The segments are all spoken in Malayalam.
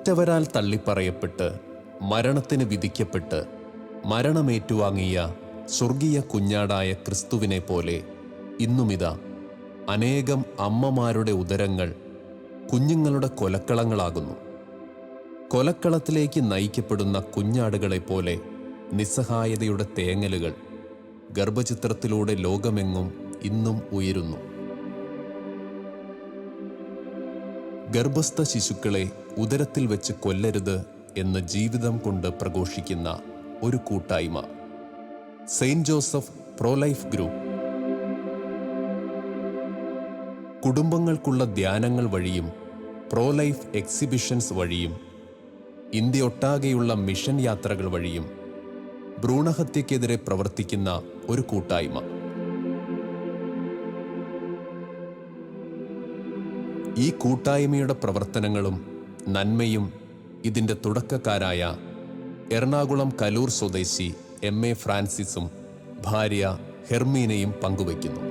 പെറ്റവരാൽ തള്ളിപ്പറയപ്പെട്ട് മരണത്തിന് വിധിക്കപ്പെട്ട് മരണമേറ്റുവാങ്ങിയ സ്വർഗീയ കുഞ്ഞാടായ ക്രിസ്തുവിനെ പോലെ ഇന്നുമിതാ അനേകം അമ്മമാരുടെ ഉദരങ്ങൾ കുഞ്ഞുങ്ങളുടെ കൊലക്കളങ്ങളാകുന്നു. കൊലക്കളത്തിലേക്ക് നയിക്കപ്പെടുന്ന കുഞ്ഞാടുകളെപ്പോലെ നിസ്സഹായതയുടെ തേങ്ങലുകൾ ഗർഭചിത്രത്തിലൂടെ ലോകമെങ്ങും ഇന്നും ഉയരുന്നു. ഗർഭസ്ഥ ശിശുക്കളെ ഉദരത്തിൽ വെച്ച് കൊല്ലരുത് എന്ന് ജീവിതം കൊണ്ട് പ്രഘോഷിക്കുന്ന ഒരു കൂട്ടായ്മ, സെയിന്റ് ജോസഫ് പ്രോലൈഫ് ഗ്രൂപ്പ്. കുടുംബങ്ങൾക്കുള്ള ധ്യാനങ്ങൾ വഴിയും പ്രോലൈഫ് എക്സിബിഷൻസ് വഴിയും ഇന്ത്യയൊട്ടാകെയുള്ള മിഷൻ യാത്രകൾ വഴിയും ഭ്രൂണഹത്യക്കെതിരെ പ്രവർത്തിക്കുന്ന ഒരു കൂട്ടായ്മ. ഈ കൂട്ടായ്മയുടെ പ്രവർത്തനങ്ങളും നന്മയും ഇതിൻ്റെ തുടക്കക്കാരായ എറണാകുളം കലൂർ സ്വദേശി MA ഫ്രാൻസിസും ഭാര്യ ഹെർമീനയും പങ്കുവയ്ക്കുന്നു.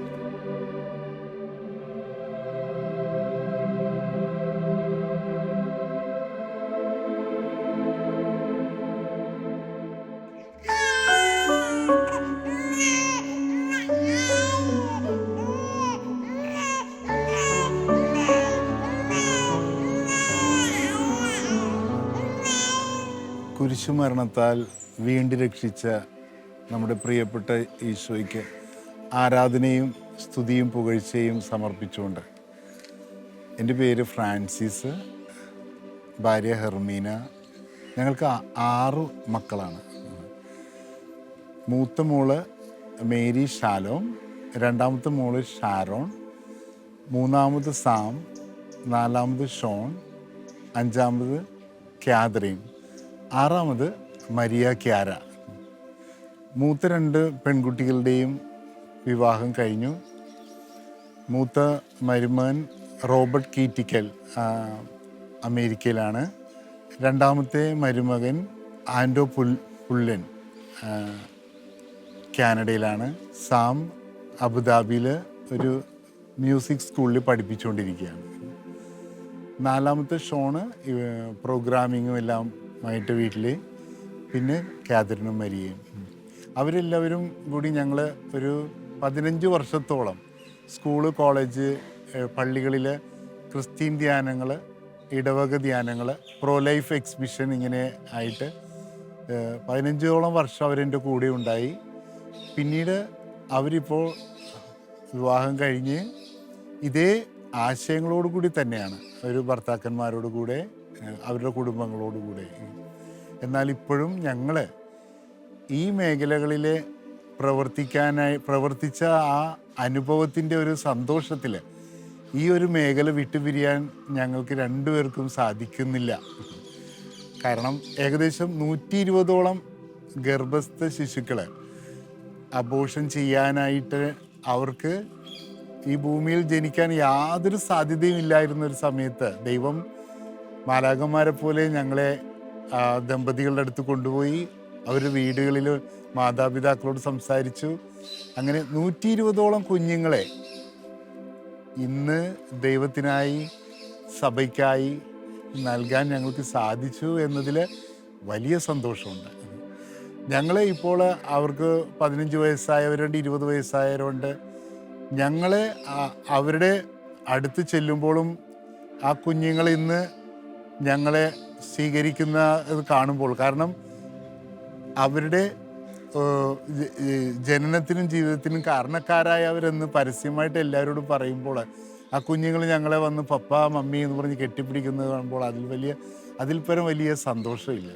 കുരിശുമരണത്താൽ വീണ്ടും രക്ഷിച്ച നമ്മുടെ പ്രിയപ്പെട്ട ഈശോയ്ക്ക് ആരാധനയും സ്തുതിയും പുകഴ്ചയും സമർപ്പിച്ചുകൊണ്ട്, എൻ്റെ പേര് ഫ്രാൻസിസ്, ഭാര്യ ഹെർമീന. ഞങ്ങൾക്ക് 6 മക്കളാണ്. മൂത്ത മോള് മേരി ഷാലോം, രണ്ടാമത്തെ മോള് ഷാരോൺ, മൂന്നാമത് സാം, നാലാമത് ഷോൺ, അഞ്ചാമത് കാതറിൻ, ആറാമത് മരിയ ക്യാര. മൂത്ത 2 പെൺകുട്ടികളുടെയും വിവാഹം കഴിഞ്ഞു. മൂത്ത മരുമകൻ റോബർട്ട് കീറ്റിക്കൽ അമേരിക്കയിലാണ്. രണ്ടാമത്തെ മരുമകൻ ആൻഡോ പുല്ലൻ കാനഡയിലാണ്. സാം അബുദാബിയിൽ ഒരു മ്യൂസിക് സ്കൂളിൽ പഠിപ്പിച്ചുകൊണ്ടിരിക്കുകയാണ്. നാലാമത്തെ ഷോണ് പ്രോഗ്രാമിങ്ങും എല്ലാം ആയിട്ട് വീട്ടിൽ. പിന്നെ കാതറിനും മരിയയും. അവരെല്ലാവരും കൂടി ഞങ്ങൾ ഒരു 15 വർഷത്തോളം സ്കൂള്, കോളേജ്, പള്ളികളിൽ ക്രിസ്ത്യൻ ധ്യാനങ്ങൾ, ഇടവക ധ്യാനങ്ങൾ, പ്രോലൈഫ് എക്സിബിഷൻ ഇങ്ങനെ ആയിട്ട് 15ഓളം വർഷം അവരെൻ്റെ കൂടെ ഉണ്ടായി. പിന്നീട് അവരിപ്പോൾ വിവാഹം കഴിഞ്ഞ് ഇതേ ആശയങ്ങളോട് കൂടി തന്നെയാണ് ഒരു ഭർത്താക്കന്മാരോട് കൂടെ, അവരുടെ കുടുംബങ്ങളോടുകൂടെ. എന്നാൽ ഇപ്പോഴും ഞങ്ങൾ ഈ മേഖലകളിൽ പ്രവർത്തിച്ച ആ അനുഭവത്തിൻ്റെ ഒരു സന്തോഷത്തിൽ ഈ ഒരു മേഖല വിട്ടുപിരിയാൻ ഞങ്ങൾക്ക് 2 പേർക്കും സാധിക്കുന്നില്ല. കാരണം ഏകദേശം 120ഓളം ഗർഭസ്ഥ ശിശുക്കൾ അബോർഷൻ ചെയ്യാനായിട്ട് അവർക്ക് ഈ ഭൂമിയിൽ ജനിക്കാൻ യാതൊരു സാധ്യതയും ഇല്ലായിരുന്ന ഒരു സമയത്ത് ദൈവം മാലാഖമാരെ പോലെ ഞങ്ങളെ ദമ്പതികളുടെ അടുത്ത് കൊണ്ടുപോയി അവരുടെ വീടുകളിൽ മാതാപിതാക്കളോട് സംസാരിച്ചു. അങ്ങനെ 120ഓളം കുഞ്ഞുങ്ങളെ ഇന്ന് ദൈവത്തിനായി, സഭയ്ക്കായി നൽകാൻ ഞങ്ങൾക്ക് സാധിച്ചു എന്നതിൽ വലിയ സന്തോഷമുണ്ട്. ഞങ്ങൾ ഇപ്പോൾ അവർക്ക് 15 വയസ്സായവരുണ്ട്, 20 വയസ്സായവരുണ്ട്. ഞങ്ങളെ അവരുടെ അടുത്ത് ചെല്ലുമ്പോഴും ആ കുഞ്ഞുങ്ങൾ ഇന്ന് ഞങ്ങളെ സ്വീകരിക്കുന്ന ഇത് കാണുമ്പോൾ, കാരണം അവരുടെ ജനനത്തിനും ജീവിതത്തിനും കാരണക്കാരായവരെന്ന് പരസ്യമായിട്ട് എല്ലാവരോടും പറയുമ്പോൾ ആ കുഞ്ഞുങ്ങൾ ഞങ്ങളെ വന്ന് പപ്പ, മമ്മി എന്ന് പറഞ്ഞ് കെട്ടിപ്പിടിക്കുന്നത് കാണുമ്പോൾ അതിൽ പരം വലിയ സന്തോഷമില്ല.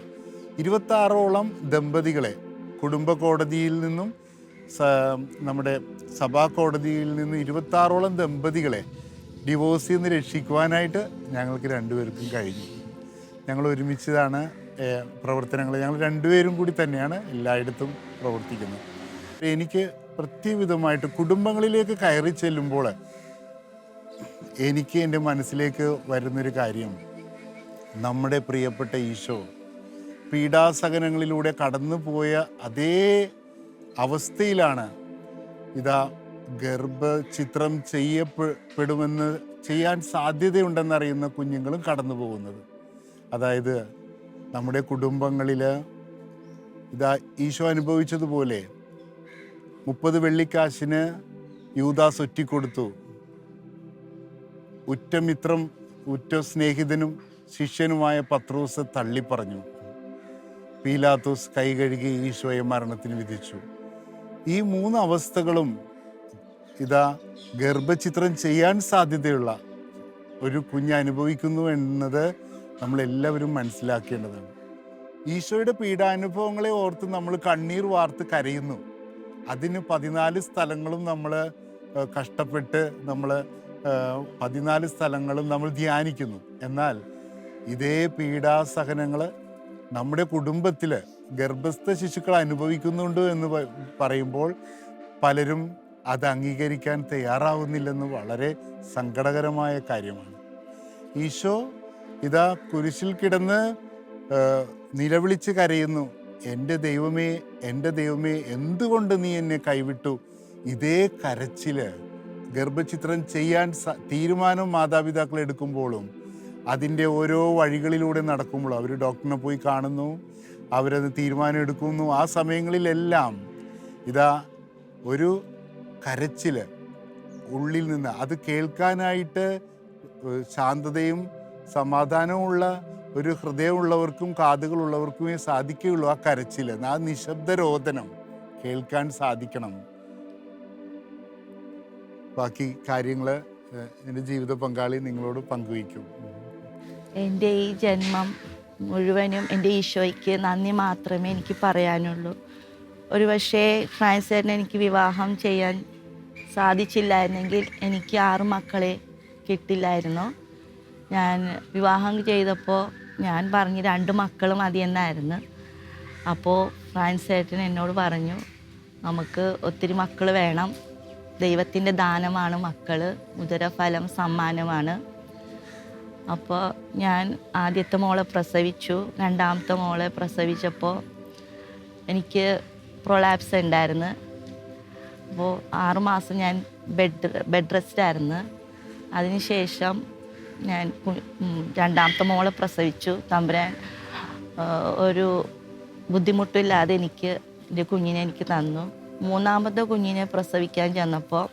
26ഓളം ദമ്പതികളെ കുടുംബ കോടതിയിൽ നിന്നും നമ്മുടെ സഭാ കോടതിയിൽ നിന്നും 26ഓളം ദമ്പതികളെ ഡിവോഴ്സിൽ നിന്ന് രക്ഷിക്കുവാനായിട്ട് ഞങ്ങൾക്ക് 2 പേർക്കും കഴിഞ്ഞു. ഞങ്ങൾ ഒരുമിച്ചതാണ് പ്രവർത്തനങ്ങൾ. ഞങ്ങൾ 2 പേരും കൂടി തന്നെയാണ് എല്ലായിടത്തും പ്രവർത്തിക്കുന്നത്. എനിക്ക് പ്രത്യേകവിധമായിട്ട് കുടുംബങ്ങളിലേക്ക് കയറി ചെല്ലുമ്പോൾ എനിക്ക് എൻ്റെ മനസ്സിലേക്ക് വരുന്നൊരു കാര്യം, നമ്മുടെ പ്രിയപ്പെട്ട ഈശോ പീഡാസഹനങ്ങളിലൂടെ കടന്നു പോയ അതേ അവസ്ഥയിലാണ് ഇതാ ഗർഭചിത്രം ചെയ്യാൻ സാധ്യതയുണ്ടെന്നറിയുന്ന കുഞ്ഞുങ്ങളും കടന്നു പോകുന്നത്. അതായത് നമ്മുടെ കുടുംബങ്ങളിൽ ഇതാ ഈശോ അനുഭവിച്ചതുപോലെ 30 വെള്ളിക്കാശിന് യൂദാസ് ഒറ്റിക്കൊടുത്തു. ഉറ്റമിത്രം, ഉറ്റ സ്നേഹിതനും ശിഷ്യനുമായ പത്രോസ് തള്ളിപ്പറഞ്ഞു. പീലാത്തോസ് കൈ കഴുകി ഈശോയെ മരണത്തിന് വിധിച്ചു. ഈ 3 അവസ്ഥകളും ഇതാ ഗർഭചിത്രം ചെയ്യാൻ സാധ്യതയുള്ള ഒരു കുഞ്ഞ് അനുഭവിക്കുന്നു എന്നത് നമ്മളെല്ലാവരും മനസ്സിലാക്കേണ്ടതാണ്. ഈശോയുടെ പീഡാനുഭവങ്ങളെ ഓർത്ത് നമ്മൾ കണ്ണീർ വാർത്ത് കരയുന്നു. അതിന് 14 സ്ഥലങ്ങളും നമ്മൾ കഷ്ടപ്പെട്ട് 14 സ്ഥലങ്ങളും നമ്മൾ ധ്യാനിക്കുന്നു. എന്നാൽ ഇതേ പീഡാസഹനങ്ങൾ നമ്മുടെ കുടുംബത്തിൽ ഗർഭസ്ഥ ശിശുക്കൾ അനുഭവിക്കുന്നുണ്ട് എന്ന് പറയുമ്പോൾ പലരും അത് അംഗീകരിക്കാൻ തയ്യാറാവുന്നില്ലെന്ന് വളരെ സങ്കടകരമായ കാര്യമാണ്. ഈശോ ഇതാ കുരിശിൽ കിടന്ന് നിലവിളിച്ച് കരയുന്നു, എൻ്റെ ദൈവമേ, എൻ്റെ ദൈവമേ, എന്തുകൊണ്ട് നീ എന്നെ കൈവിട്ടു. ഇതേ കരച്ചില് ഗർഭചിത്രം ചെയ്യാൻ തീരുമാനം മാതാപിതാക്കൾ എടുക്കുമ്പോഴും അതിൻ്റെ ഓരോ വഴികളിലൂടെ നടക്കുമ്പോഴും അവർ ഡോക്ടറിനെ പോയി കാണുന്നു, അവരത് തീരുമാനം എടുക്കുന്നു. ആ സമയങ്ങളിലെല്ലാം ഇതാ ഒരു കരച്ചില് ഉള്ളിൽ നിന്ന്, അത് കേൾക്കാനായിട്ട് ശാന്തതയും സമാധാനവുമുള്ള ഒരു ഹൃദയമുള്ളവർക്കും കാതുകളുള്ളവർക്കുമേ സാധിക്കുകയുള്ളൂ. ആ കരച്ചില്, ആ നിശബ്ദ രോദനം കേൾക്കാൻ സാധിക്കണം. ബാക്കി കാര്യങ്ങൾ എൻ്റെ ജീവിത പങ്കാളി നിങ്ങളോട് പങ്കുവയ്ക്കും. എൻ്റെ ഈ ജന്മം മുഴുവനും എൻ്റെ ഈശോയ്ക്ക് നന്ദി മാത്രമേ എനിക്ക് പറയാനുള്ളൂ. ഒരു പക്ഷേ ഫ്രാൻസേട്ടനെ എനിക്ക് വിവാഹം ചെയ്യാൻ സാധിച്ചില്ലായിരുന്നെങ്കിൽ എനിക്ക് 6 മക്കളെ കിട്ടില്ലായിരുന്നു. ഞാൻ വിവാഹം ചെയ്തപ്പോൾ ഞാൻ പറഞ്ഞു 2 മക്കൾ മതിയെന്നായിരുന്നു. അപ്പോൾ ഫ്രാൻസേട്ടൻ എന്നോട് പറഞ്ഞു, നമുക്ക് ഒത്തിരി മക്കൾ വേണം, ദൈവത്തിൻ്റെ ദാനമാണ് മക്കൾ, ഉദരഫലം സമ്മാനമാണ്. അപ്പോൾ ഞാൻ ആദ്യത്തെ മോളെ പ്രസവിച്ചു. 2ാമത്തെ മോളെ പ്രസവിച്ചപ്പോൾ എനിക്ക് പ്രൊലാപ്സ് ഉണ്ടായിരുന്നു. അപ്പോൾ 6 മാസം ഞാൻ ബെഡ് റെസ്റ്റായിരുന്നു. അതിനുശേഷം ഞാൻ 2ാമത്തെ മോളെ പ്രസവിച്ചു. തമ്പുരാൻ ഒരു ബുദ്ധിമുട്ടില്ലാതെ എൻ്റെ കുഞ്ഞിനെ എനിക്ക് തന്നു. 3ാമത്തെ കുഞ്ഞിനെ പ്രസവിക്കാൻ ചെന്നപ്പോൾ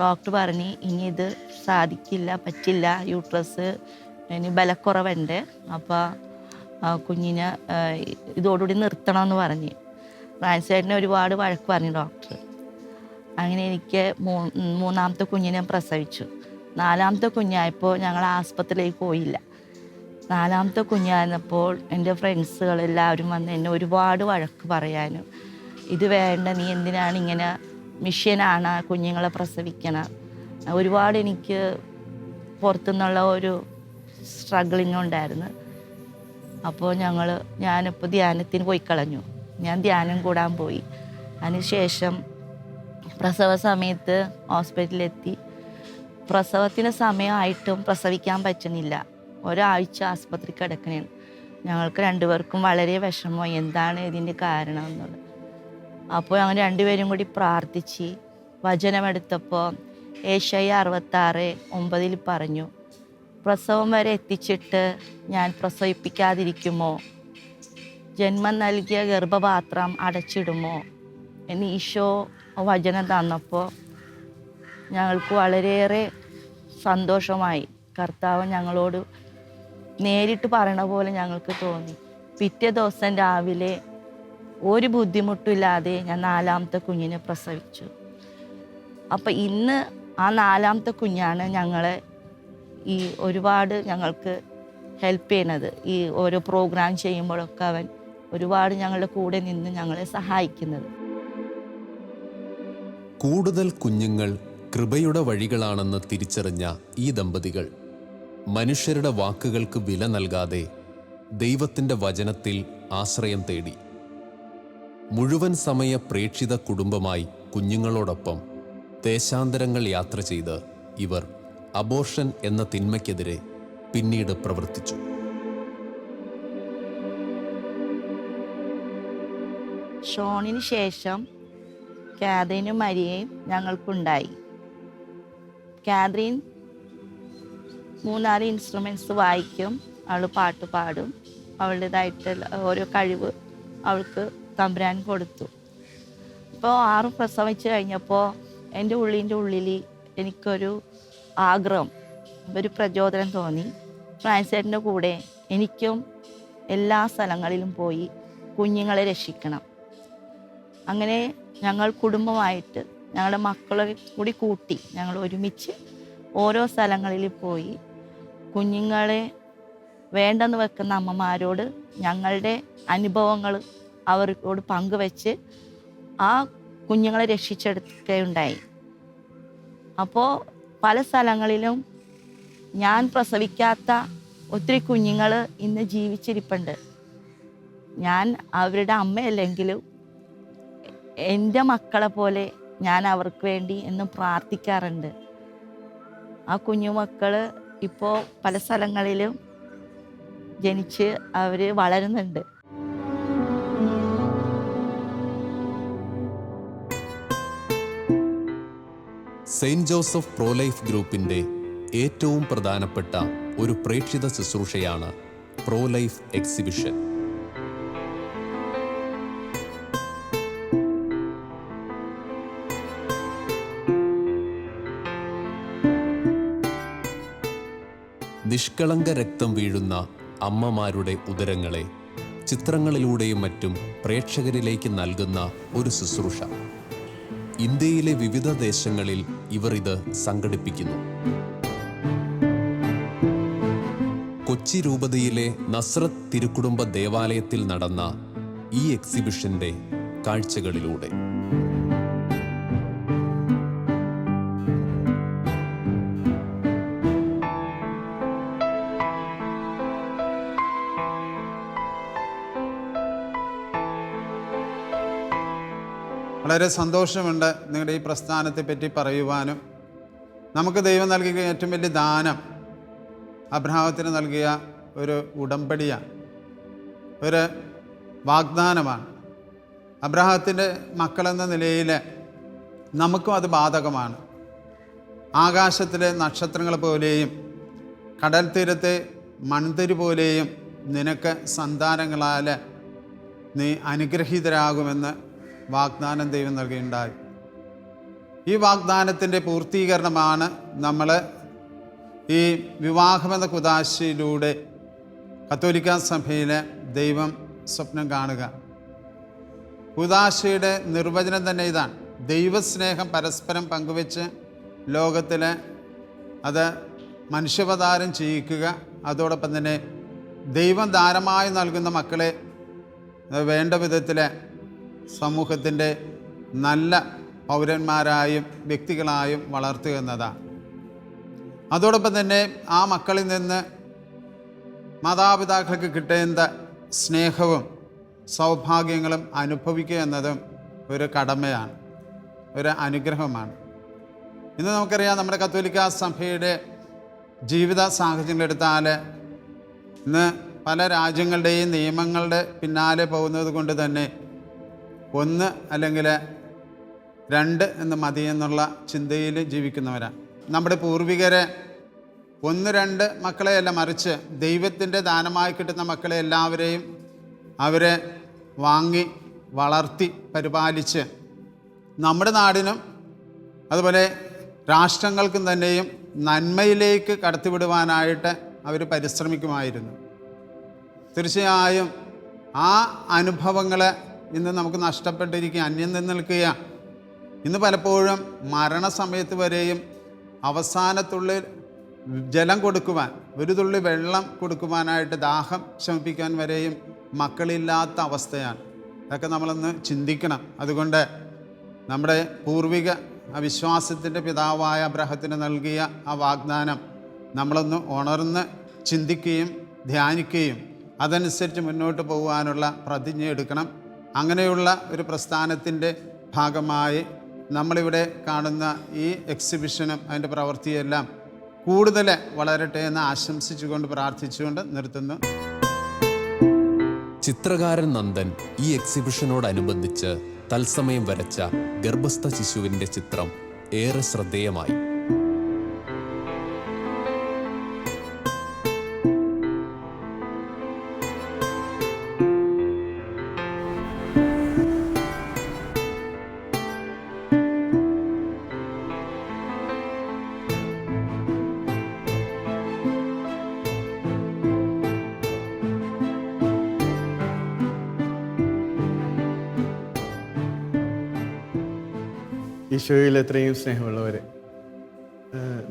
ഡോക്ടർ പറഞ്ഞു, ഇനി ഇത് സാധിക്കില്ല, പറ്റില്ല, യൂട്രസ് ഇനി ബലക്കുറവുണ്ട്, അപ്പോൾ കുഞ്ഞിനെ ഇതോടുകൂടി നിർത്തണമെന്ന് പറഞ്ഞ്. ഫ്രാൻസേട്ടനെ ഒരുപാട് വഴക്ക് പറഞ്ഞു ഡോക്ടർ. അങ്ങനെ എനിക്ക് 3ാമത്തെ കുഞ്ഞിനെ പ്രസവിച്ചു. 4ാമത്തെ കുഞ്ഞായപ്പോൾ ഞങ്ങൾ ആസ്പത്രിയിലേക്ക് പോയില്ല. 4ാമത്തെ കുഞ്ഞായിരുന്നപ്പോൾ എൻ്റെ ഫ്രണ്ട്സുകളെല്ലാവരും വന്ന് എന്നെ ഒരുപാട് വഴക്ക് പറയാനും, ഇത് വേണ്ട, നീ എന്തിനാണ് ഇങ്ങനെ മിഷ്യനാണ് കുഞ്ഞുങ്ങളെ പ്രസവിക്കണം, ഒരുപാട് എനിക്ക് പുറത്തുനിന്നുള്ള ഒരു സ്ട്രഗിളിങ് ഉണ്ടായിരുന്നു. അപ്പോൾ ഞാനിപ്പോൾ ധ്യാനത്തിന് പോയി കളഞ്ഞു. ഞാൻ ധ്യാനം കൂടാൻ പോയി. അതിനുശേഷം പ്രസവ സമയത്ത് ഹോസ്പിറ്റലിലെത്തി. പ്രസവത്തിന് സമയമായിട്ടും പ്രസവിക്കാൻ പറ്റുന്നില്ല. ഒരാഴ്ച ആസ്പത്രി കിടക്കണേ. ഞങ്ങൾക്ക് 2 പേർക്കും വളരെ വിഷമമായി, എന്താണ് ഇതിൻ്റെ കാരണം എന്നുള്ളത്. അപ്പോൾ ഞങ്ങൾ 2 പേരും കൂടി പ്രാർത്ഥിച്ച് വചനമെടുത്തപ്പോൾ ഏശയ്യ 66:9 പറഞ്ഞു, പ്രസവം വരെ എത്തിച്ചിട്ട് ഞാൻ പ്രസവിപ്പിക്കാതിരിക്കുമോ, ജന്മം നൽകിയ ഗർഭപാത്രം അടച്ചിടുമോ എന്ന് ഈശോ വചനം തന്നപ്പോൾ ഞങ്ങൾക്ക് വളരെയേറെ സന്തോഷമായി. കർത്താവ് ഞങ്ങളോട് നേരിട്ട് പറയണ പോലെ ഞങ്ങൾക്ക് തോന്നി. പിറ്റേ ദിവസം രാവിലെ ഒരു ബുദ്ധിമുട്ടില്ലാതെ ഞാൻ 4ാമത്തെ കുഞ്ഞിനെ പ്രസവിച്ചു. അപ്പം ഇന്ന് ആ 4ാമത്തെ കുഞ്ഞാണ് ഞങ്ങളെ ഈ ഒരുപാട് ഞങ്ങൾക്ക് ഹെൽപ്പ് ചെയ്യണത്. ഈ ഓരോ പ്രോഗ്രാം ചെയ്യുമ്പോഴൊക്കെ അവൻ ഒരുപാട് ഞങ്ങളുടെ കൂടെ നിന്ന് ഞങ്ങളെ സഹായിക്കുന്നത്. കൂടുതൽ കുഞ്ഞുങ്ങൾ കൃപയുടെ വഴികളാണെന്ന് തിരിച്ചറിഞ്ഞ ഈ ദമ്പതികൾ മനുഷ്യരുടെ വാക്കുകൾക്ക് വില നൽകാതെ ദൈവത്തിൻ്റെ വചനത്തിൽ ആശ്രയം തേടി. മുഴുവൻ സമയ പ്രേക്ഷിത കുടുംബമായി കുഞ്ഞുങ്ങളോടൊപ്പം ദേശാന്തരങ്ങൾ യാത്ര ചെയ്ത് ഇവർ അബോർഷൻ എന്ന തിന്മയ്ക്കെതിരെ പിന്നീട് പ്രവർത്തിച്ചു. ഷോണിന് ശേഷം കാതറിനും മരിയയും ഞങ്ങൾക്കുണ്ടായി. കാതറിൻ 3-4 ഇൻസ്ട്രുമെൻറ്റ്സ് വായിക്കും. അവൾ പാട്ട് പാടും. അവളുടേതായിട്ടുള്ള ഓരോ കഴിവ് അവൾക്ക് തമ്പുരാൻ കൊടുത്തു. ഇപ്പോൾ 6 പ്രസവിച്ച് കഴിഞ്ഞപ്പോൾ എൻ്റെ ഉള്ളിൽ എനിക്കൊരു ആഗ്രഹം, ഒരു പ്രചോദനം തോന്നി. ഫ്രാൻസേട്ടൻ്റെ കൂടെ എനിക്കും എല്ലാ സ്ഥലങ്ങളിലും പോയി കുഞ്ഞുങ്ങളെ രക്ഷിക്കണം. അങ്ങനെ ഞങ്ങൾ കുടുംബമായിട്ട് ഞങ്ങളുടെ മക്കളെ കൂടി കൂട്ടി ഞങ്ങൾ ഒരുമിച്ച് ഓരോ സ്ഥലങ്ങളിൽ പോയി കുഞ്ഞുങ്ങളെ വേണ്ടെന്ന് വെക്കുന്ന അമ്മമാരോട് ഞങ്ങളുടെ അനുഭവങ്ങൾ അവരോട് പങ്കുവെച്ച് ആ കുഞ്ഞുങ്ങളെ രക്ഷിച്ചെടുക്കുകയുണ്ടായി. അപ്പോൾ പല സ്ഥലങ്ങളിലും ഞാൻ പ്രസവിക്കാത്ത ഒത്തിരി കുഞ്ഞുങ്ങൾ ഇന്ന് ജീവിച്ചിരിപ്പുണ്ട്. ഞാൻ അവരുടെ അമ്മയല്ലെങ്കിലും എൻ്റെ മക്കളെ പോലെ ഞാൻ അവർക്ക് വേണ്ടി എന്നും പ്രാർത്ഥിക്കാറുണ്ട്. ആ കുഞ്ഞുമക്കൾ ഇപ്പോൾ പല സ്ഥലങ്ങളിലും ജനിച്ച് അവർ വളരുന്നുണ്ട്. സെയിൻറ്റ് ജോസഫ് പ്രോ ലൈഫ് ഗ്രൂപ്പിൻ്റെ ഏറ്റവും പ്രധാനപ്പെട്ട ഒരു പ്രേക്ഷിത ശുശ്രൂഷയാണ് പ്രോ ലൈഫ് എക്സിബിഷൻ. നിഷ്കളങ്ക രക്തം വീഴുന്ന അമ്മമാരുടെ ഉദരങ്ങളെ ചിത്രങ്ങളിലൂടെയും മറ്റും പ്രേക്ഷകരിലേക്ക് നൽകുന്ന ഒരു ശുശ്രൂഷ. ഇന്ത്യയിലെ വിവിധ ദേശങ്ങളിൽ ഇവർ ഇത് സംഘടിപ്പിക്കുന്നു. കൊച്ചി രൂപതയിലെ നസ്രത്ത് തിരുക്കുടുംബ ദേവാലയത്തിൽ നടന്ന ഈ എക്സിബിഷന്റെ കാഴ്ചകളിലൂടെ വളരെ സന്തോഷമുണ്ട് നിങ്ങളുടെ ഈ പ്രസ്ഥാനത്തെ പറ്റി പറയുവാനും. നമുക്ക് ദൈവം നൽകിയ ഏറ്റവും വലിയ ദാനം അബ്രഹാത്തിന് നൽകിയ ഒരു ഉടമ്പടിയാണ്, ഒരു വാഗ്ദാനമാണ്. അബ്രഹാത്തിൻ്റെ മക്കളെന്ന നിലയിൽ നമുക്കും അത് ബാധകമാണ്. ആകാശത്തിലെ നക്ഷത്രങ്ങൾ പോലെയും കടൽ തീരത്തെ മൺതരി പോലെയും നിനക്ക് സന്താനങ്ങളാൽ നീ അനുഗ്രഹീതരാകുമെന്ന് വാഗ്ദാനം ദൈവം നൽകുകയുണ്ടായി. ഈ വാഗ്ദാനത്തിൻ്റെ പൂർത്തീകരണമാണ് നമ്മൾ ഈ വിവാഹമെന്ന കുദാശയിലൂടെ കത്തോലിക്കാ സഭയിലെ ദൈവം സ്വപ്നം കാണുക. കുദാശയുടെ നിർവചനം തന്നെ ഇതാണ്: ദൈവസ്നേഹം പരസ്പരം പങ്കുവെച്ച് ലോകത്തിൽ അത് മനുഷ്യാവതാരം ചെയ്യിക്കുക. അതോടൊപ്പം തന്നെ ദൈവം ദാനമായി നൽകുന്ന മക്കളെ വേണ്ട വിധത്തിൽ സമൂഹത്തിൻ്റെ നല്ല പൗരന്മാരായും വ്യക്തികളായും വളർത്തുക എന്നതാണ്. അതോടൊപ്പം തന്നെ ആ മക്കളിൽ നിന്ന് മാതാപിതാക്കൾക്ക് കിട്ടേണ്ട സ്നേഹവും സൗഭാഗ്യങ്ങളും അനുഭവിക്കുക എന്നതും ഒരു കടമയാണ്, ഒരു അനുഗ്രഹമാണ്. ഇന്ന് നമുക്കറിയാം, നമ്മുടെ കത്തോലിക്കാ സഭയുടെ ജീവിത സാഹചര്യങ്ങളെടുത്താൽ ഇന്ന് പല രാജ്യങ്ങളുടെയും നിയമങ്ങളുടെ പിന്നാലെ പോകുന്നത് കൊണ്ട് തന്നെ 1 അല്ലെങ്കിൽ 2 എന്ന് മതി എന്നുള്ള ചിന്തയിൽ ജീവിക്കുന്നവരാണ്. നമ്മുടെ പൂർവികരെ 1-2 മക്കളെയല്ല, മറിച്ച് ദൈവത്തിൻ്റെ ദാനമായി കിട്ടുന്ന മക്കളെ എല്ലാവരെയും അവരെ വാങ്ങി വളർത്തി പരിപാലിച്ച് നമ്മുടെ നാടിനും അതുപോലെ രാഷ്ട്രങ്ങൾക്കും തന്നെയും നന്മയിലേക്ക് കടത്തിവിടുവാനായിട്ട് അവർ പരിശ്രമിക്കുമായിരുന്നു. തീർച്ചയായും ആ അനുഭവങ്ങൾ ഇന്ന് നമുക്ക് നഷ്ടപ്പെട്ടിരിക്കുക, അന്യം നിന്ന് നിൽക്കുക. ഇന്ന് പലപ്പോഴും മരണസമയത്ത് വരെയും അവസാനത്തുള്ളി ജലം കൊടുക്കുവാൻ, ഒരു തുള്ളി വെള്ളം കൊടുക്കുവാനായിട്ട് ദാഹം ശമിപ്പിക്കാൻ വരെയും മക്കളില്ലാത്ത അവസ്ഥയാണ്. ഇതൊക്കെ നമ്മളൊന്ന് ചിന്തിക്കണം. അതുകൊണ്ട് നമ്മുടെ പൂർവിക വിശ്വാസത്തിൻ്റെ പിതാവായ അബ്രഹത്തിന് നൽകിയ ആ വാഗ്ദാനം നമ്മളൊന്ന് ഉണർന്ന് ചിന്തിക്കുകയും ധ്യാനിക്കുകയും അതനുസരിച്ച് മുന്നോട്ട് പോകുവാനുള്ള പ്രതിജ്ഞ എടുക്കണം. അങ്ങനെയുള്ള ഒരു പ്രസ്ഥാനത്തിൻ്റെ ഭാഗമായി നമ്മളിവിടെ കാണുന്ന ഈ എക്സിബിഷനും അതിൻ്റെ പ്രവൃത്തിയെല്ലാം കൂടുതൽ വളരട്ടെ എന്ന് ആശംസിച്ചുകൊണ്ട് പ്രാർത്ഥിച്ചുകൊണ്ട് നിർത്തുന്നു. ചിത്രകാരൻ നന്ദൻ ഈ എക്സിബിഷനോടനുബന്ധിച്ച് തത്സമയം വരച്ച ഗർഭസ്ഥ ശിശുവിൻ്റെ ചിത്രം ഏറെ ശ്രദ്ധേയമായി. ഈശോയിൽ എത്രയും സ്നേഹമുള്ളവർ,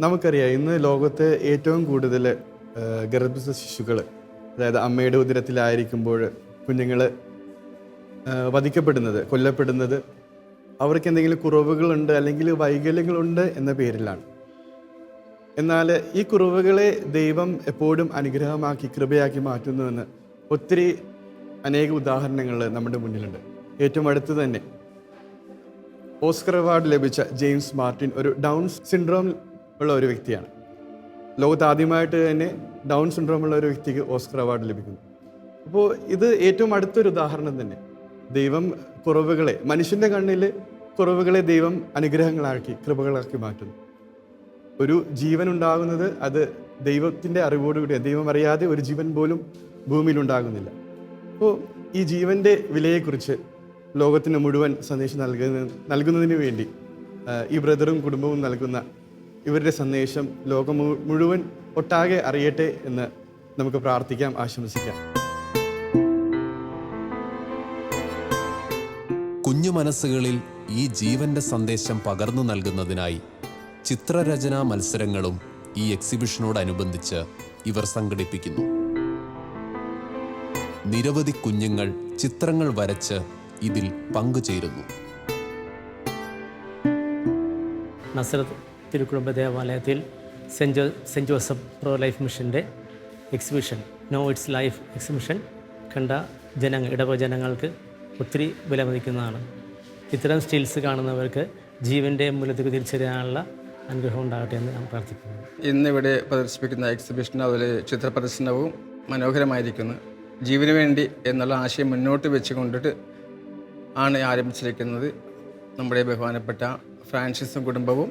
നമുക്കറിയാം ഇന്ന് ലോകത്ത് ഏറ്റവും കൂടുതൽ ഗർഭസ്ഥ ശിശുക്കൾ, അതായത് അമ്മയുടെ ഉദരത്തിലായിരിക്കുമ്പോൾ കുഞ്ഞുങ്ങൾ വധിക്കപ്പെടുന്നത്, കൊല്ലപ്പെടുന്നത് അവർക്ക് എന്തെങ്കിലും കുറവുകളുണ്ട് അല്ലെങ്കിൽ വൈകല്യങ്ങളുണ്ട് എന്ന പേരിലാണ്. എന്നാൽ ഈ കുറവുകളെ ദൈവം എപ്പോഴും അനുഗ്രഹമാക്കി കൃപയാക്കി മാറ്റുന്നുവെന്ന് ഒത്തിരി അനേക ഉദാഹരണങ്ങൾ നമ്മുടെ മുന്നിലുണ്ട്. ഏറ്റവും അടുത്ത് തന്നെ ഓസ്കർ അവാർഡ് ലഭിച്ച ജെയിംസ് മാർട്ടിൻ ഒരു ഡൗൺ സിൻഡ്രോം ഉള്ള ഒരു വ്യക്തിയാണ്. ലോകത്ത് ആദ്യമായിട്ട് തന്നെ ഡൗൺ സിൻഡ്രോം ഉള്ള ഒരു വ്യക്തിക്ക് ഓസ്കർ അവാർഡ് ലഭിക്കുന്നു. അപ്പോൾ ഇത് ഏറ്റവും അടുത്തൊരു ഉദാഹരണം തന്നെ. ദൈവം കുറവുകളെ, മനുഷ്യൻ്റെ കണ്ണിൽ കുറവുകളെ ദൈവം അനുഗ്രഹങ്ങളാക്കി കൃപകളാക്കി മാറ്റുന്നു. ഒരു ജീവൻ ഉണ്ടാകുന്നത് അത് ദൈവത്തിൻ്റെ അറിവോടുകൂടിയാണ്. ദൈവം അറിയാതെ ഒരു ജീവൻ പോലും ഭൂമിയിൽ ഉണ്ടാകുന്നില്ല. അപ്പോൾ ഈ ജീവൻ്റെ വിലയെക്കുറിച്ച് ലോകത്തിന് മുഴുവൻ സന്ദേശം നൽകുന്നതിന് വേണ്ടി ഈ ബ്രദറും കുടുംബവും നൽകുന്ന ഇവരുടെ സന്ദേശം ലോകം മുഴുവൻ ഒട്ടാകെ അറിയട്ടെ എന്ന് നമുക്ക് പ്രാർത്ഥിക്കാം, ആശംസിക്കാം. കുഞ്ഞു മനസ്സുകളിൽ ഈ ജീവന്റെ സന്ദേശം പകർന്നു നൽകുന്നതിനായി ചിത്രരചനാ മത്സരങ്ങളും ഈ എക്സിബിഷനോടനുബന്ധിച്ച് ഇവർ സംഘടിപ്പിക്കുന്നു. നിരവധി കുഞ്ഞുങ്ങൾ ചിത്രങ്ങൾ വരച്ച് ഇതിൽ പങ്കുചേരുന്നു. നസ്രത്ത് തിരുക്കുടുംബ ദേവാലയത്തിൽ സെൻറ് ജോസഫ് പ്രോ ലൈഫ് മിഷൻ്റെ exhibition no it's life exhibition കണ്ട ഇടവജനങ്ങൾക്ക് ഒത്തിരി വിലമതിക്കുന്നതാണ്. ഇത്തരം സ്റ്റിൽസ് കാണുന്നവർക്ക് ജീവൻ്റെ മൂല്യത്തിൽ തിരിച്ചറിയാനുള്ള അനുഗ്രഹം ഉണ്ടാകട്ടെ എന്ന് ഞാൻ പ്രാർത്ഥിക്കുന്നു. ഇന്നിവിടെ പ്രദർശിപ്പിക്കുന്ന എക്സിബിഷൻ അതുപോലെ ചിത്രപ്രദർശനവും മനോഹരമായിരിക്കുന്നു. ജീവന് വേണ്ടി എന്നുള്ള ആശയം മുന്നോട്ട് വെച്ചുകൊണ്ടിട്ട് ആണ് ആരംഭിച്ചിരിക്കുന്നത്. നമ്മുടെ ബഹുമാനപ്പെട്ട ഫ്രാൻസിസും കുടുംബവും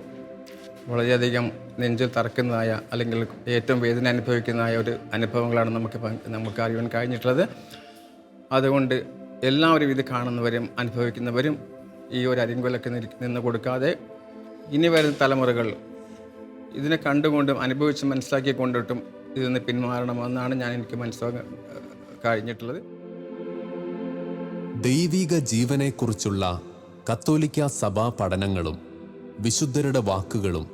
വളരെയധികം നെഞ്ചിൽ തറക്കുന്നതായ അല്ലെങ്കിൽ ഏറ്റവും വേദന അനുഭവിക്കുന്നതായ ഒരു അനുഭവങ്ങളാണ് നമുക്ക് അറിയാൻ കഴിഞ്ഞിട്ടുള്ളത്. അതുകൊണ്ട് എല്ലാവരും ഇത് കാണുന്നവരും അനുഭവിക്കുന്നവരും ഈ ഒരു അരിങ്കൊലക്ക് നിന്ന് കൊടുക്കാതെ ഇനി വരുന്ന തലമുറകൾ ഇതിനെ കണ്ടുകൊണ്ടും അനുഭവിച്ച് മനസ്സിലാക്കിക്കൊണ്ടിട്ടും ഇതിൽ നിന്ന് പിന്മാറണമെന്നാണ് എനിക്ക് മനസ്സിലാക്കാൻ കഴിഞ്ഞിട്ടുള്ളത്. ദൈവിക ജീവനെക്കുറിച്ചുള്ള കത്തോലിക്ക സഭാ പഠനങ്ങളും വിശുദ്ധരുടെ വാക്കുകളും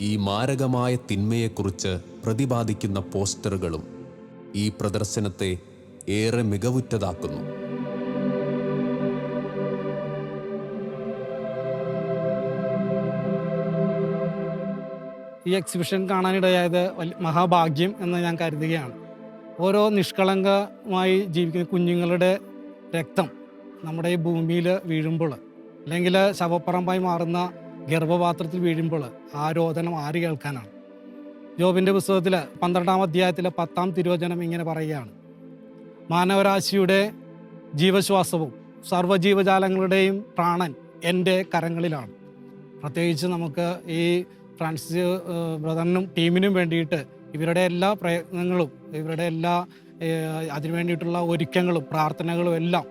ഈ മാരകമായ തിന്മയെക്കുറിച്ച് പ്രതിപാദിക്കുന്ന പോസ്റ്ററുകളും ഈ പ്രദർശനത്തെ ഏറെ മികവുറ്റതാക്കുന്നു. ഈ എക്സിബിഷൻ കാണാനിടയായത് മഹാഭാഗ്യം എന്ന് ഞാൻ കരുതുകയാണ്. ഓരോ നിഷ്കളങ്കമായി ജീവിക്കുന്ന കുഞ്ഞുങ്ങളുടെ രക്തം നമ്മുടെ ഈ ഭൂമിയിൽ വീഴുമ്പോൾ, അല്ലെങ്കിൽ ശവപ്പറമ്പായി മാറുന്ന ഗർഭപാത്രത്തിൽ വീഴുമ്പോൾ ആ രോദനം ആര് കേൾക്കാനാണ്? ജോബിൻ്റെ പുസ്തകത്തിൽ 12-ാം അധ്യായത്തിലെ 10-ാം തിരുവചനം ഇങ്ങനെ പറയുകയാണ്: മാനവരാശിയുടെ ജീവശ്വാസവും സർവ്വജീവജാലങ്ങളുടെയും പ്രാണൻ എൻ്റെ കരങ്ങളിലാണ്. പ്രത്യേകിച്ച് നമുക്ക് ഈ ഫ്രാൻസിസ് ബ്രദറിനും ടീമിനും വേണ്ടിയിട്ട് ഇവരുടെ എല്ലാ പ്രയത്നങ്ങളും, ഇവരുടെ എല്ലാ അതിനു വേണ്ടിയിട്ടുള്ള ഒരുക്കങ്ങളും പ്രാർത്ഥനകളും എല്ലാം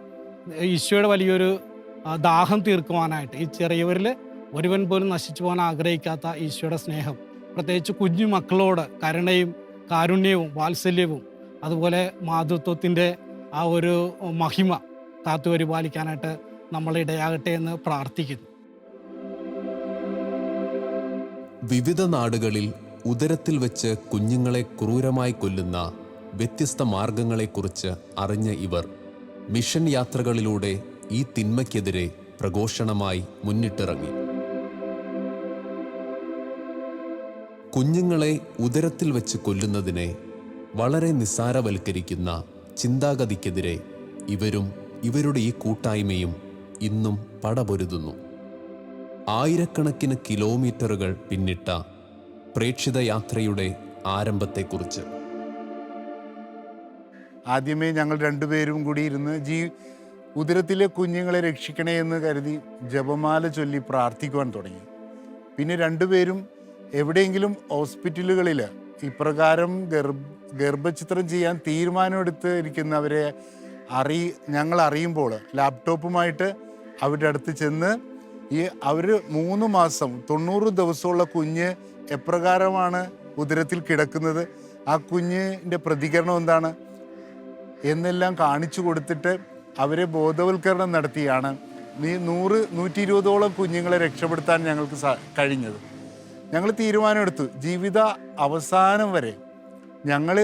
ഈശോയുടെ വലിയൊരു ദാഹം തീർക്കുവാനായിട്ട്, ഈ ചെറിയവരിൽ ഒരുവൻ പോലും നശിച്ചു പോകാൻ ആഗ്രഹിക്കാത്ത ഈശോയുടെ സ്നേഹം, പ്രത്യേകിച്ച് കുഞ്ഞു മക്കളോട് കരുണയും കാരുണ്യവും വാത്സല്യവും അതുപോലെ മാതൃത്വത്തിൻ്റെ ആ ഒരു മഹിമ കാത്തുപരിപാലിക്കാനായിട്ട് നമ്മളിടയാകട്ടെ എന്ന് പ്രാർത്ഥിക്കുന്നു. വിവിധ നാടുകളിൽ ഉദരത്തിൽ വെച്ച് കുഞ്ഞുങ്ങളെ ക്രൂരമായി കൊല്ലുന്ന വ്യത്യസ്ത മാർഗങ്ങളെക്കുറിച്ച് അറിഞ്ഞ ഇവർ മിഷൻ യാത്രകളിലൂടെ ഈ തിന്മയ്ക്കെതിരെ പ്രഘോഷണമായി മുന്നിട്ടിറങ്ങി. കുഞ്ഞുങ്ങളെ ഉദരത്തിൽ വെച്ച് കൊല്ലുന്നതിനെ വളരെ നിസ്സാരവൽക്കരിക്കുന്ന ചിന്താഗതിക്കെതിരെ ഇവരും ഇവരുടെ ഈ കൂട്ടായ്മയും ഇന്നും പടപൊരുതുന്നു. ആയിരക്കണക്കിന് കിലോമീറ്ററുകൾ പിന്നിട്ട പ്രേക്ഷിത യാത്രയുടെ ആരംഭത്തെക്കുറിച്ച് ആദ്യമേ ഞങ്ങൾ രണ്ടുപേരും കൂടി ഇരുന്ന് ഉദരത്തിലെ കുഞ്ഞുങ്ങളെ രക്ഷിക്കണേ എന്ന് കരുതി ജപമാല ചൊല്ലി പ്രാർത്ഥിക്കുവാൻ തുടങ്ങി. പിന്നെ രണ്ടുപേരും എവിടെയെങ്കിലും ഹോസ്പിറ്റലുകളിൽ ഇപ്രകാരം ഗർഭചിത്രം ചെയ്യാൻ തീരുമാനമെടുത്ത് ഇരിക്കുന്നവരെ ഞങ്ങൾ അറിയുമ്പോൾ ലാപ്ടോപ്പുമായിട്ട് അവരുടെ അടുത്ത് ചെന്ന് അവർ 3 മാസം 90 ദിവസമുള്ള കുഞ്ഞ് എപ്രകാരമാണ് ഉദരത്തിൽ കിടക്കുന്നത്, ആ കുഞ്ഞിൻ്റെ പ്രതികരണം എന്താണ് എന്നെല്ലാം കാണിച്ചു കൊടുത്തിട്ട് അവരെ ബോധവൽക്കരണം നടത്തിയാണ് 100-120ഓളം കുഞ്ഞുങ്ങളെ രക്ഷപ്പെടുത്താൻ ഞങ്ങൾക്ക് കഴിഞ്ഞത്. ഞങ്ങൾ തീരുമാനമെടുത്തു ജീവിത അവസാനം വരെ ഞങ്ങൾ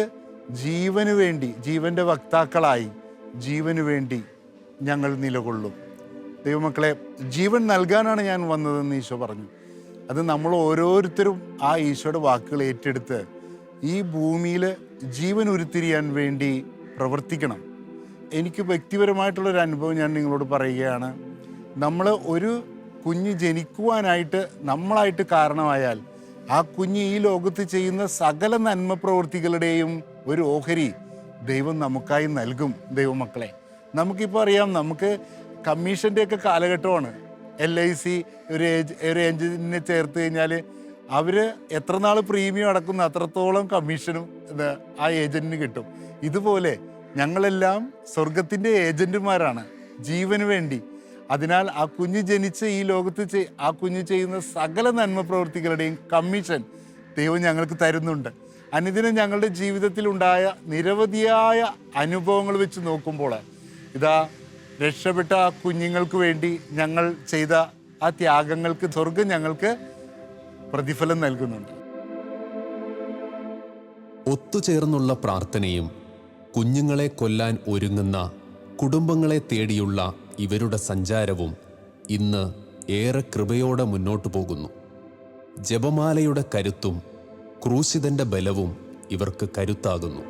ജീവന് വേണ്ടി, ജീവൻ്റെ വക്താക്കളായി ജീവന് വേണ്ടി ഞങ്ങൾ നിലകൊള്ളും. ദൈവമക്കളെ, ജീവൻ നൽകാനാണ് ഞാൻ വന്നതെന്ന് ഈശോ പറഞ്ഞു. അത് നമ്മൾ ഓരോരുത്തരും ആ ഈശോയുടെ വാക്കുകൾ ഏറ്റെടുത്ത് ഈ ഭൂമിയിൽ ജീവൻ ഉരുത്തിരിയാൻ വേണ്ടി പ്രവർത്തിക്കണം. എനിക്ക് വ്യക്തിപരമായിട്ടുള്ളൊരു അനുഭവം ഞാൻ നിങ്ങളോട് പറയുകയാണ്. നമ്മൾ ഒരു കുഞ്ഞ് ജനിക്കുവാനായിട്ട് നമ്മളായിട്ട് കാരണമായാൽ ആ കുഞ്ഞ് ഈ ലോകത്ത് ചെയ്യുന്ന സകല നന്മ പ്രവൃത്തികളുടെയും ഒരു ഓഹരി ദൈവം നമുക്കായി നൽകും. ദൈവമക്കളെ, നമുക്കിപ്പോൾ അറിയാം, നമുക്ക് കമ്മീഷൻ്റെയൊക്കെ കാലഘട്ടമാണ്. LIC ഒരു ഏജൻറ്റിനെ ചേർത്ത് കഴിഞ്ഞാൽ അവർ എത്ര നാൾ പ്രീമിയം അടക്കുന്നു അത്രത്തോളം കമ്മീഷനും ആ ഏജൻറ്റിന് കിട്ടും. ഇതുപോലെ ഞങ്ങളെല്ലാം സ്വർഗത്തിൻ്റെ ഏജൻറ്റുമാരാണ് ജീവന് വേണ്ടി. അതിനാൽ ആ കുഞ്ഞ് ജനിച്ച് ഈ ലോകത്ത് ആ കുഞ്ഞ് ചെയ്യുന്ന സകല നന്മ പ്രവൃത്തികളുടെയും കമ്മീഷൻ ദൈവം ഞങ്ങൾക്ക് തരുന്നുണ്ട്. അനുദിനം ഞങ്ങളുടെ ജീവിതത്തിലുണ്ടായ നിരവധിയായ അനുഭവങ്ങൾ വെച്ച് നോക്കുമ്പോൾ ഇതാ രക്ഷപ്പെട്ട ആ കുഞ്ഞുങ്ങൾക്ക് വേണ്ടി ഞങ്ങൾ ചെയ്ത ആ ത്യാഗങ്ങൾക്ക് സ്വർഗം ഞങ്ങൾക്ക് പ്രതിഫലം നൽകുന്നുണ്ട്. ഒത്തുചേർന്നുള്ള പ്രാർത്ഥനയും കുഞ്ഞുങ്ങളെ കൊല്ലാൻ ഒരുങ്ങുന്ന കുടുംബങ്ങളെ തേടിയുള്ള ഇവരുടെ സഞ്ചാരവും ഇന്ന് ഏറെ കൃപയോടെ മുന്നോട്ടു പോകുന്നു. ജപമാലയുടെ കരുത്തും ക്രൂശിതന്റെ ബലവും ഇവർക്ക് കരുത്താകുന്നു.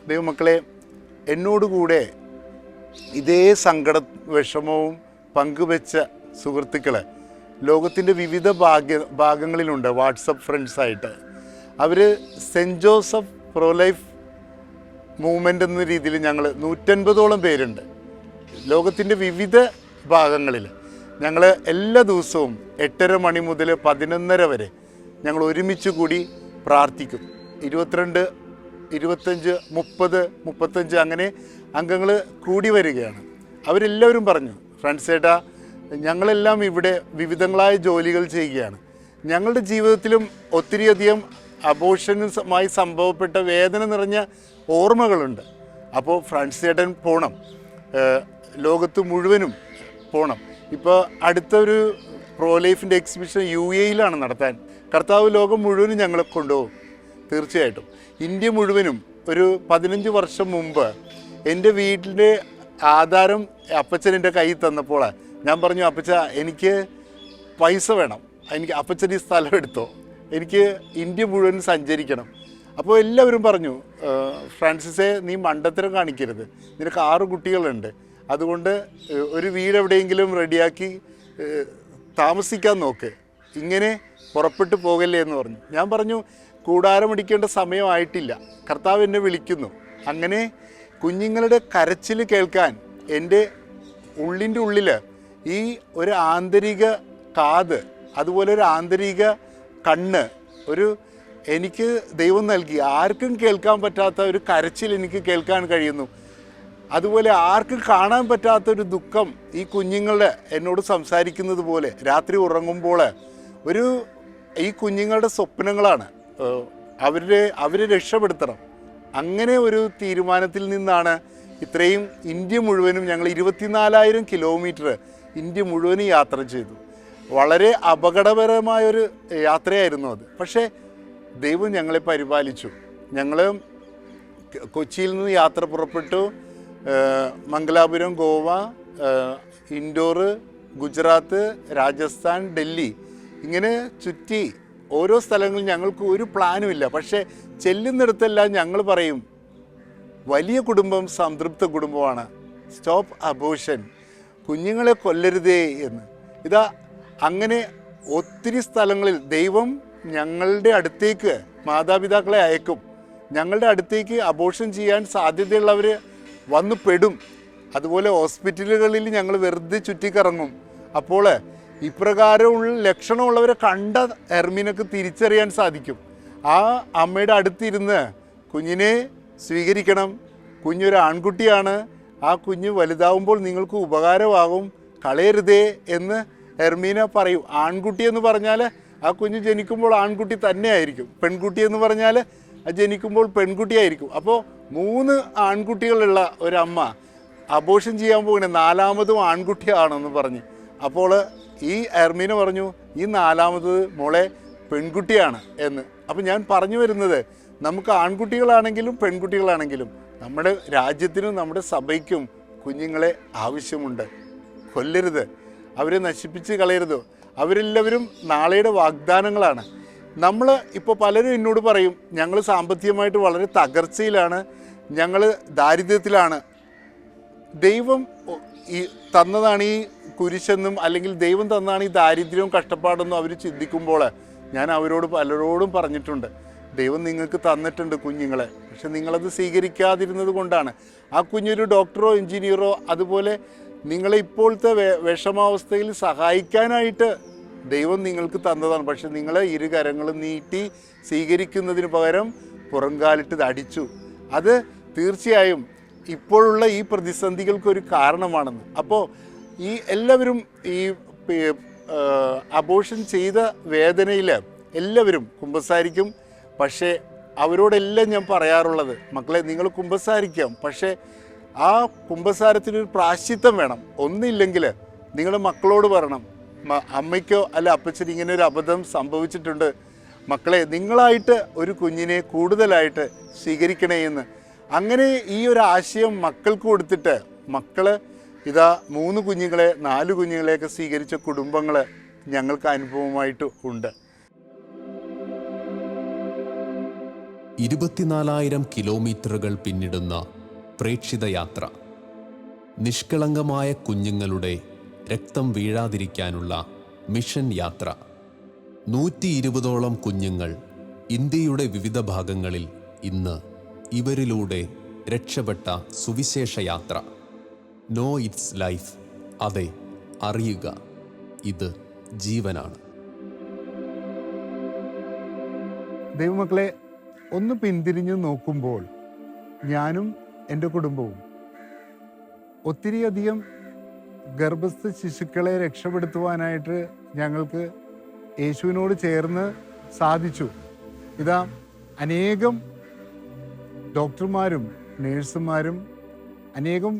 ദൈവമക്കളെ, എന്നോടുകൂടെ ഇതേ സങ്കട വിഷമവും പങ്കുവെച്ച സുഹൃത്തുക്കൾ ലോകത്തിൻ്റെ വിവിധ ഭാഗങ്ങളിലുണ്ട്. വാട്സപ്പ് ഫ്രണ്ട്സായിട്ട് അവർ saint Joseph pro life movement എന്ന രീതിയിൽ ഞങ്ങൾ 150ഓളം പേരുണ്ട് ലോകത്തിൻ്റെ വിവിധ ഭാഗങ്ങളിൽ. ഞങ്ങൾ എല്ലാ ദിവസവും 8:30 മണി മുതൽ 11:30 വരെ ഞങ്ങൾ ഒരുമിച്ച് കൂടി പ്രാർത്ഥിക്കും. 22, 25, 30, 35 അങ്ങനെ അംഗങ്ങൾ കൂടി വരികയാണ്. അവരെല്ലാവരും പറഞ്ഞു, ഫ്രണ്ട്സേട്ടാ, ഞങ്ങളെല്ലാം ഇവിടെ വിവിധങ്ങളായ ജോലികൾ ചെയ്യുകയാണ്. ഞങ്ങളുടെ ജീവിതത്തിലും ഒത്തിരിയധികം അബോർഷനുമായി സംഭവപ്പെട്ട വേദന നിറഞ്ഞ ഓർമ്മകളുണ്ട്. അപ്പോൾ ഫ്രണ്ട്സേട്ടൻ പോകണം, ലോകത്ത് മുഴുവനും പോകണം. ഇപ്പോൾ അടുത്തൊരു പ്രോ ലൈഫിൻ്റെ എക്സിബിഷൻ UAE നടത്താൻ. കർത്താവ് ലോകം മുഴുവനും ഞങ്ങളെ കൊണ്ടുപോകും. തീർച്ചയായിട്ടും ഇന്ത്യ മുഴുവനും. ഒരു 15 വർഷം മുമ്പ് എൻ്റെ വീട്ടിൻ്റെ ആധാരം അപ്പച്ചൻ എൻ്റെ കയ്യിൽ തന്നപ്പോൾ ഞാൻ പറഞ്ഞു, അപ്പച്ച എനിക്ക് പൈസ വേണം, എനിക്ക് അപ്പച്ചൻ ഈ സ്ഥലം എടുത്തോ, എനിക്ക് ഇന്ത്യ മുഴുവൻ സഞ്ചരിക്കണം. അപ്പോൾ എല്ലാവരും പറഞ്ഞു, ഫ്രാൻസിസെ, നീ മണ്ടത്തരം കാണിക്കരുത്, നിനക്ക് 6 കുട്ടികളുണ്ട്, അതുകൊണ്ട് ഒരു വീട് എവിടെയെങ്കിലും റെഡിയാക്കി താമസിക്കാൻ നോക്ക്, ഇങ്ങനെ പുറപ്പെട്ടു പോകല്ലേ എന്ന് പറഞ്ഞു. ഞാൻ പറഞ്ഞു, കൂടാരമടിക്കേണ്ട സമയമായിട്ടില്ല, കർത്താവ് എന്നെ വിളിക്കുന്നു. അങ്ങനെ കുഞ്ഞുങ്ങളുടെ കരച്ചിൽ കേൾക്കാൻ എൻ്റെ ഉള്ളിൻ്റെ ഉള്ളിൽ ഈ ഒരു ആന്തരിക കാത്, അതുപോലെ ഒരു ആന്തരിക കണ്ണ്, ഒരു എനിക്ക് ദൈവം നൽകി. ആർക്കും കേൾക്കാൻ പറ്റാത്ത ഒരു കരച്ചിൽ എനിക്ക് കേൾക്കാൻ കഴിയുന്നു. അതുപോലെ ആർക്കും കാണാൻ പറ്റാത്തൊരു ദുഃഖം ഈ കുഞ്ഞുങ്ങളുടെ എന്നോട് സംസാരിക്കുന്നത് പോലെ രാത്രി ഉറങ്ങുമ്പോൾ ഈ കുഞ്ഞുങ്ങളുടെ സ്വപ്നങ്ങളാണ് അവരെ രക്ഷപ്പെടുത്തണം. അങ്ങനെ ഒരു തീരുമാനത്തിൽ നിന്നാണ് ഇത്രയും ഇന്ത്യ മുഴുവനും ഞങ്ങൾ 24,000 കിലോമീറ്റർ ഇന്ത്യ മുഴുവനും യാത്ര ചെയ്തു. വളരെ അപകടകരമായൊരു യാത്രയായിരുന്നു അത്. പക്ഷേ ദൈവം ഞങ്ങളെ പരിപാലിച്ചു. ഞങ്ങൾ കൊച്ചിയിൽ നിന്ന് യാത്ര പുറപ്പെട്ടു. മംഗലാപുരം, ഗോവ, ഇൻഡോർ, ഗുജറാത്ത്, രാജസ്ഥാൻ, ഡൽഹി ഇങ്ങനെ ചുറ്റി ഓരോ സ്ഥലങ്ങളിൽ ഞങ്ങൾക്ക് ഒരു പ്ലാനും ഇല്ല. പക്ഷേ ചെല്ലുന്നിടത്തെല്ലാം ഞങ്ങൾ പറയും, വലിയ കുടുംബം സംതൃപ്ത കുടുംബമാണ്, സ്റ്റോപ്പ് അബോർഷൻ, കുഞ്ഞുങ്ങളെ കൊല്ലരുതേ എന്ന്. ഇതാ അങ്ങനെ ഒത്തിരി സ്ഥലങ്ങളിൽ ദൈവം ഞങ്ങളുടെ അടുത്തേക്ക് മാതാപിതാക്കളെ അയക്കും. ഞങ്ങളുടെ അടുത്തേക്ക് അബോർഷൻ ചെയ്യാൻ സാധ്യതയുള്ളവർ വന്നു പെടും. അതുപോലെ ഹോസ്പിറ്റലുകളിൽ ഞങ്ങൾ വെറുതെ ചുറ്റിക്കറങ്ങും. അപ്പോൾ ഇപ്രകാരമുള്ള ലക്ഷണമുള്ളവരെ കണ്ട ഹെർമീനൊക്കെ തിരിച്ചറിയാൻ സാധിക്കും. ആ അമ്മയുടെ അടുത്തിരുന്ന് കുഞ്ഞിനെ സ്വീകരിക്കണം, കുഞ്ഞൊരു ആൺകുട്ടിയാണ്, ആ കുഞ്ഞ് വലുതാവുമ്പോൾ നിങ്ങൾക്ക് ഉപകാരമാകും, കളയരുതേ എന്ന് ഹെർമീന പറയും. ആൺകുട്ടി എന്ന് പറഞ്ഞാൽ ആ കുഞ്ഞ് ജനിക്കുമ്പോൾ ആൺകുട്ടി തന്നെ ആയിരിക്കും, പെൺകുട്ടി എന്ന് പറഞ്ഞാൽ ജനിക്കുമ്പോൾ പെൺകുട്ടിയായിരിക്കും. അപ്പോൾ 3 ആൺകുട്ടികളുള്ള ഒരമ്മ അബോർഷൻ ചെയ്യാൻ പോകുന്ന 4ാമതും ആൺകുട്ടിയാണെന്ന് പറഞ്ഞ്. അപ്പോൾ ഈ എർമീന പറഞ്ഞു ഈ 4ാമത് മോളെ പെൺകുട്ടിയാണ് എന്ന്. അപ്പം ഞാൻ പറഞ്ഞു വരുന്നത്, നമുക്ക് ആൺകുട്ടികളാണെങ്കിലും പെൺകുട്ടികളാണെങ്കിലും നമ്മുടെ രാജ്യത്തിനും നമ്മുടെ സഭയ്ക്കും കുഞ്ഞുങ്ങളെ ആവശ്യമുണ്ട്. കൊല്ലരുത്, അവരെ നശിപ്പിച്ച് കളയരുത്. അവരെല്ലാവരും നാളെയുടെ വാഗ്ദാനങ്ങളാണ്. നമ്മൾ ഇപ്പോൾ പലരും എന്നോട് പറയും ഞങ്ങൾ സാമ്പത്തികമായിട്ട് വളരെ തകർച്ചയിലാണ്, ഞങ്ങൾ ദാരിദ്ര്യത്തിലാണ്. ദൈവം ഈ തന്നതാണ് ഈ കുരിശെന്നും അല്ലെങ്കിൽ ദൈവം തന്നതാണ് ഈ ദാരിദ്ര്യവും കഷ്ടപ്പാടെന്നും അവർ ചിന്തിക്കുമ്പോൾ ഞാൻ അവരോട് പലരോടും പറഞ്ഞിട്ടുണ്ട്, ദൈവം നിങ്ങൾക്ക് തന്നിട്ടുണ്ട് കുഞ്ഞുങ്ങളെ, പക്ഷെ നിങ്ങളത് സ്വീകരിക്കാതിരുന്നത് കൊണ്ടാണ്. ആ കുഞ്ഞൊരു ഡോക്ടറോ എഞ്ചിനീയറോ അതുപോലെ നിങ്ങളെ ഇപ്പോഴത്തെ വിഷമാവസ്ഥയിൽ സഹായിക്കാനായിട്ട് ദൈവം നിങ്ങൾക്ക് തന്നതാണ്. പക്ഷെ നിങ്ങൾ 2 കരങ്ങളും നീട്ടി സ്വീകരിക്കുന്നതിന് പകരം പുറംകാലിട്ട് അടിച്ചു. അത് തീർച്ചയായും ഇപ്പോഴുള്ള ഈ പ്രതിസന്ധികൾക്കൊരു കാരണമാണെന്ന്. അപ്പോൾ ഈ എല്ലാവരും ഈ അബോർഷൻ ചെയ്ത വേദനയിൽ എല്ലാവരും കുമ്പസാരിക്കും. പക്ഷേ അവരോടെല്ലാം ഞാൻ പറയാറുള്ളത്, മക്കളെ നിങ്ങൾ കുമ്പസാരിക്കാം, പക്ഷേ ആ കുമ്പസാരത്തിനൊരു പ്രാശ്ചിത്തം വേണം. ഒന്നില്ലെങ്കിൽ നിങ്ങളുടെ മക്കളോട് പറയണം, അമ്മയ്ക്കോ അല്ല അപ്പച്ചന് ഇങ്ങനെ ഒരു അബദ്ധം സംഭവിച്ചിട്ടുണ്ട്, മക്കളെ നിങ്ങളായിട്ട് ഒരു കുഞ്ഞിനെ കൂടുതലായിട്ട് സ്വീകരിക്കണേ എന്ന്. അങ്ങനെ ഈ ഒരു ആശയം മക്കൾക്ക് കൊടുത്തിട്ട് മക്കൾ ഇതാ 3 കുഞ്ഞുങ്ങളെ 4 കുഞ്ഞുങ്ങളെയൊക്കെ സ്വീകരിച്ച കുടുംബങ്ങൾ ഞങ്ങൾക്ക് അനുഭവമായിട്ട് ഉണ്ട്. 24,000 കിലോമീറ്ററുകൾ പിന്നിടുന്ന പ്രേക്ഷിത യാത്ര, നിഷ്കളങ്കമായ കുഞ്ഞുങ്ങളുടെ രക്തം വീഴാതിരിക്കാനുള്ള മിഷൻ യാത്ര. 120ഓളം കുഞ്ഞുങ്ങൾ ഇന്ത്യയുടെ വിവിധ ഭാഗങ്ങളിൽ ഇന്ന് ഇവരിലൂടെ രക്ഷപ്പെട്ട സുവിശേഷ യാത്ര. നോ ഇറ്റ്സ് ലൈഫ്, അതെ അറിയുക, ഇത് ജീവനാണ്. ദൈവമക്കളെ, ഒന്ന് പിന്തിരിഞ്ഞു നോക്കുമ്പോൾ ഞാനും എൻ്റെ കുടുംബവും ഒത്തിരിയധികം ഗർഭസ്ഥ ശിശുക്കളെ രക്ഷപ്പെടുത്തുവാനായിട്ട് ഞങ്ങൾക്ക് യേശുവിനോട് ചേർന്ന് സാധിച്ചു. ഇതാ അനേകം ഡോക്ടർമാരും നേഴ്സുമാരും അനേകം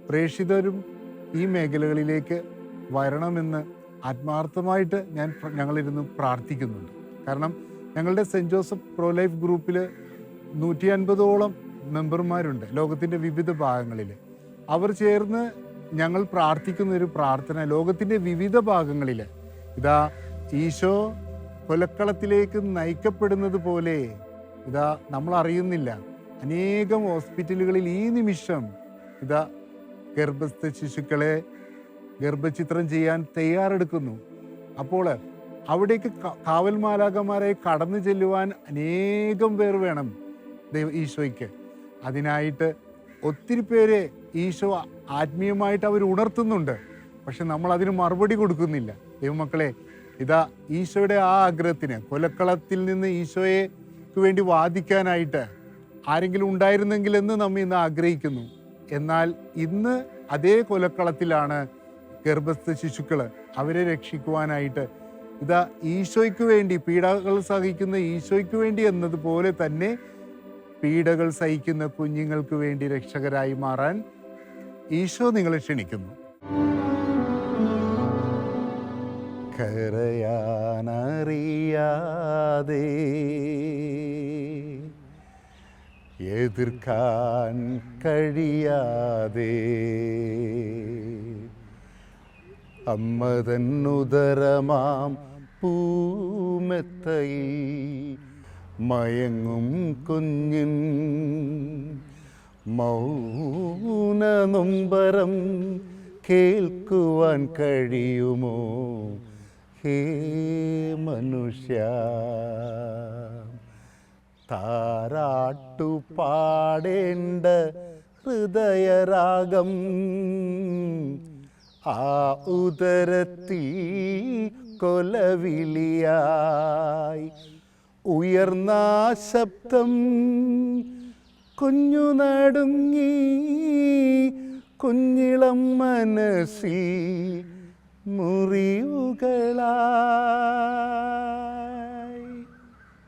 പ്രേക്ഷിതരും ഈ മേഖലകളിലേക്ക് വരണമെന്ന് ആത്മാർത്ഥമായിട്ട് ഞങ്ങളിരുന്ന് പ്രാർത്ഥിക്കുന്നുണ്ട്. കാരണം ഞങ്ങളുടെ സെൻറ്റ് ജോസഫ് പ്രോ ലൈഫ് ഗ്രൂപ്പിൽ 150ഓളം മെമ്പർമാരുണ്ട് ലോകത്തിൻ്റെ വിവിധ ഭാഗങ്ങളിൽ. അവർ ചേർന്ന് ഞങ്ങൾ പ്രാർത്ഥിക്കുന്ന ഒരു പ്രാർത്ഥന, ലോകത്തിൻ്റെ വിവിധ ഭാഗങ്ങളിൽ ഇതാ ഈശോ കൊലക്കളത്തിലേക്ക് നയിക്കപ്പെടുന്നത് പോലെ ഇതാ നമ്മൾ അറിയുന്നില്ല, അനേകം ഹോസ്പിറ്റലുകളിൽ ഈ നിമിഷം ഇതാ ഗർഭസ്ഥ ശിശുക്കളെ ഗർഭചിത്രം ചെയ്യാൻ തയ്യാറെടുക്കുന്നു. അപ്പോൾ അവിടേക്ക് കാവൽ മാലാഖമാരെ കടന്നു ചെല്ലുവാൻ അനേകം പേർ വേണം ഈശോയ്ക്ക്. അതിനായിട്ട് ഒത്തിരി പേരെ ഈശോ ആത്മീയമായിട്ട് അവർ ഉണർത്തുന്നുണ്ട്. പക്ഷെ നമ്മൾ അതിന് മറുപടി കൊടുക്കുന്നില്ല. ദൈവമക്കളെ, ഇതാ ഈശോയുടെ ആ ആഗ്രഹത്തിന്, കൊലക്കളത്തിൽ നിന്ന് ഈശോയ്ക്ക് വേണ്ടി വാദിക്കാനായിട്ട് ആരെങ്കിലും ഉണ്ടായിരുന്നെങ്കിലെന്ന് നമ്മെ ഇന്ന് ആഗ്രഹിക്കുന്നു. എന്നാൽ ഇന്ന് അതേ കൊലക്കളത്തിലാണ് ഗർഭസ്ഥ ശിശുക്കൾ. അവരെ രക്ഷിക്കുവാനായിട്ട് ഇതാ ഈശോയ്ക്ക് വേണ്ടി, പീഡകൾ സഹിക്കുന്ന ഈശോയ്ക്ക് വേണ്ടി എന്നതുപോലെ തന്നെ പീഡകൾ സഹിക്കുന്ന കുഞ്ഞുങ്ങൾക്ക് വേണ്ടി രക്ഷകരായി മാറാൻ ഈശോ നിങ്ങളെ ക്ഷണിക്കുന്നു. കരയാനറിയാതെ എതിർക്കാൻ കഴിയാതെ അമ്മതന്നുദരമാം പൂമെത്തയിൽ മയങ്ങും കുഞ്ഞിൻ മൗനനൊമ്പരം കേൾക്കുവാൻ കഴിയുമോ ഹേ മനുഷ്യ? താരാട്ടുപാടേണ്ട ഹൃദയരാഗം ആ ഉദരത്തിൽ കൊലവിളിയായി ഉയർന്ന ശബ്ദം കുഞ്ഞു നടുങ്ങി കുഞ്ഞിളം മനസ്സിൽ മുറിവുകളാ.